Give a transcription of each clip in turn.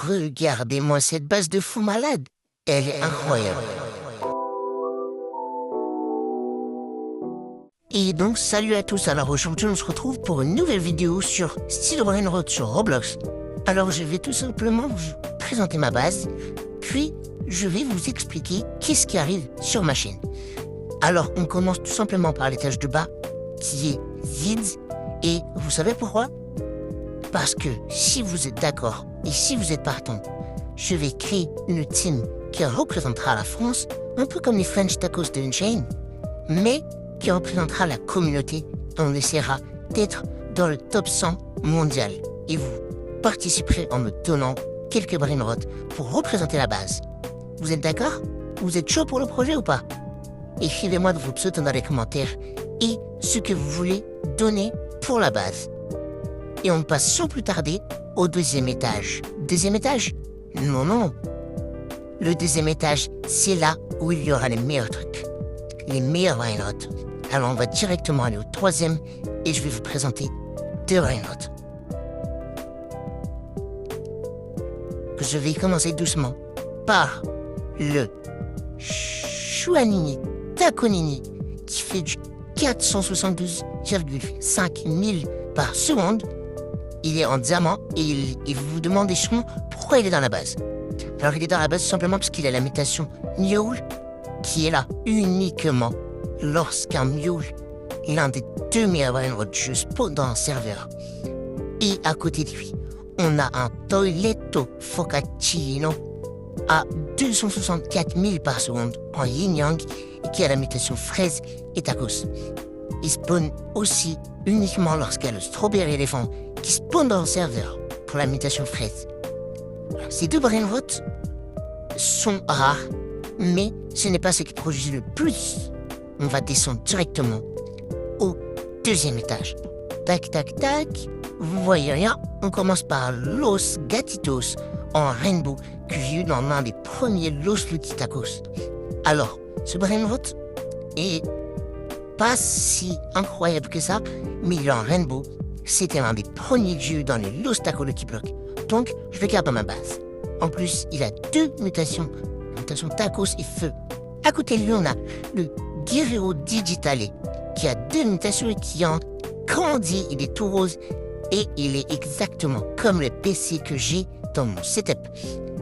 Regardez-moi cette base de fou malade. Elle est incroyable. Et donc, salut à tous. Alors aujourd'hui, on se retrouve pour une nouvelle vidéo sur Steel Brainrot sur Roblox. Alors, je vais tout simplement vous présenter ma base, puis je vais vous expliquer qu'est-ce qui arrive sur ma chaîne. Alors, on commence tout simplement par l'étage de bas, qui est vide. Et vous savez pourquoi? Parce que si vous êtes d'accord et si vous êtes partant, je vais créer une team qui représentera la France, un peu comme les French Tacos de Unchained, mais qui représentera la communauté. On essaiera d'être dans le top 100 mondial. Et vous participerez en me donnant quelques brainrots pour représenter la base. Vous êtes d'accord? Vous êtes chaud pour le projet ou pas? Écrivez-moi vos pseudos dans les commentaires et ce que vous voulez donner pour la base. Et on passe sans plus tarder au deuxième étage. Deuxième étage? Non, non. Le deuxième étage, c'est là où il y aura les meilleurs trucs. Les meilleurs brainrots. Alors on va directement aller au troisième et je vais vous présenter deux brainrots. Je vais commencer doucement par le Chouanini Taconini qui fait du 472,5 000 par seconde. Il est en diamant et vous vous demandez sûrement pourquoi il est dans la base. Alors il est dans la base simplement parce qu'il a la mutation Mule qui est là uniquement lorsqu'un Mule, l'un des deux meilleurs brainrots du jeu, spawn dans un serveur. Et à côté de lui, on a un Toiletto Focacciano à 264 000 par seconde en yin-yang et qui a la mutation fraise et tacos. Il spawn aussi uniquement lorsqu'il y a le Strawberry Elephant qui spawn dans le serveur pour la mutation fraise. Alors, ces deux brainrots sont rares, mais ce n'est pas ce qui produit le plus. On va descendre directement au deuxième étage. Tac, tac, tac. Vous voyez rien, on commence par Los Gatitos en rainbow que j'ai eu dans l'un des premiers Los Lucky Tacos. Alors, ce brainrot est pas si incroyable que ça, mais il est en rainbow. C'était l'un des premiers que j'ai eu dans les Los Tacos Lucky Block. Donc, je le garde dans ma base. En plus, il a deux mutations. La mutation Tacos et Feu. À côté de lui, on a le Guerrero Digitale qui a deux mutations et qui en grandit. Il est tout rose. Et il est exactement comme le PC que j'ai dans mon setup.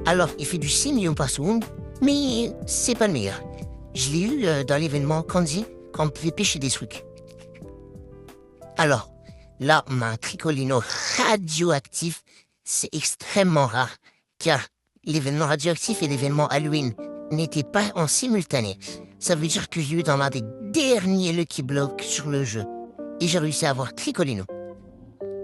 Alors, il fait du 6 millions par seconde, mais c'est pas le meilleur. Je l'ai eu dans l'événement Candy, quand on pouvait pêcher des trucs. Alors, là, on a un Tricolino radioactif. C'est extrêmement rare, car l'événement radioactif et l'événement Halloween n'étaient pas en simultané. Ça veut dire que j'ai eu dans l'un des derniers Lucky Blocks sur le jeu. Et j'ai réussi à avoir Tricolino.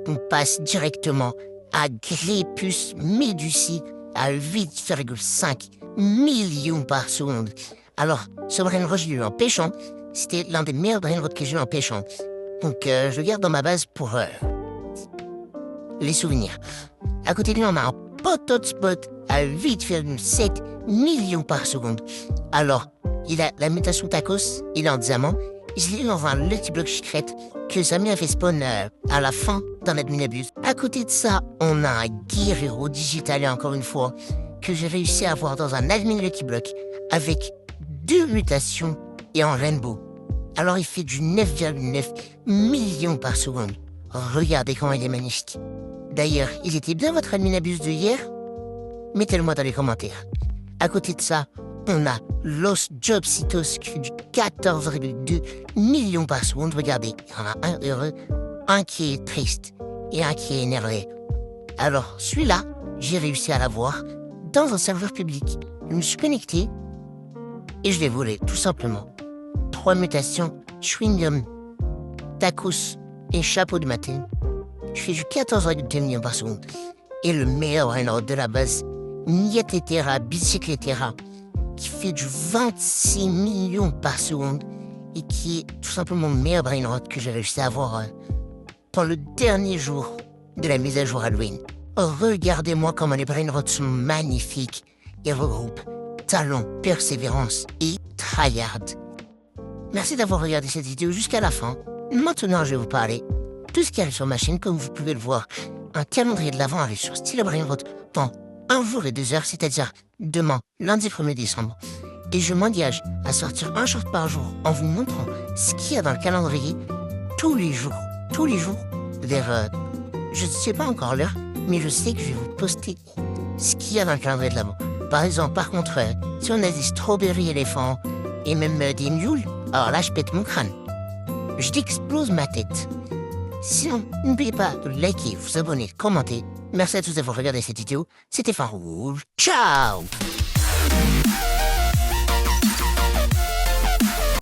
On passe directement à Grepus Medusi à 8,5 millions par seconde. Alors, ce brainrot, je l'ai eu en pêchant. C'était l'un des meilleurs brainrots que j'ai eu en pêchant. Donc, je le garde dans ma base pour les souvenirs. À côté de lui, on a un Pototspot à 8,7 millions par seconde. Alors, il a la mutation Tacos, il est en diamant. Je l'ai eu dans un Lucky Block secret que Zami a fait spawn à la fin d'un admin abuse. À côté de ça, on a un Guerrero Digital, encore une fois, que j'ai réussi à avoir dans un admin Lucky Block avec deux mutations et en rainbow. Alors il fait du 9,9 millions par seconde. Regardez comment il est magnifique. D'ailleurs, il était bien votre admin abuse de hier? Mettez-le moi dans les commentaires. À côté de ça, on a Los Jobcitos qui fait du 14,2 millions par seconde. Regardez, il y en a un heureux, un qui est triste et un qui est énervé. Alors, celui-là, j'ai réussi à l'avoir dans un serveur public. Je me suis connecté et je l'ai volé, tout simplement. 3 mutations, chewing-gum, tacos et chapeau de matin. Je fais du 14,2 millions par seconde. Et le meilleur brainrot de la base, Nietetera Bicicletera, qui fait du 26 millions par seconde et qui est tout simplement le meilleur brainrot que j'ai réussi à avoir dans le dernier jour de la mise à jour Halloween. Regardez-moi comment les brainrots sont magnifiques et regroupent talent, persévérance et tryhard. Merci d'avoir regardé cette vidéo jusqu'à la fin. Maintenant, je vais vous parler de ce qui arrive sur ma chaîne. Comme vous pouvez le voir, un calendrier de l'Avent arrive sur Steel Brainrot dans 1 jour et 2 heures, c'est-à-dire demain, lundi 1er décembre. Et je m'engage à sortir un short par jour en vous montrant ce qu'il y a dans le calendrier tous les jours, vers, je ne sais pas encore l'heure, mais je sais que je vais vous poster ce qu'il y a dans le calendrier de l'amour. Par exemple, par contre, si on a des strawberry éléphants et même des mules, alors là, je pète mon crâne. Je t'explose ma tête. Sinon, n'oubliez pas de liker, vous abonner, commenter. Merci à tous d'avoir regardé cette vidéo. C'était Farouche. Ciao!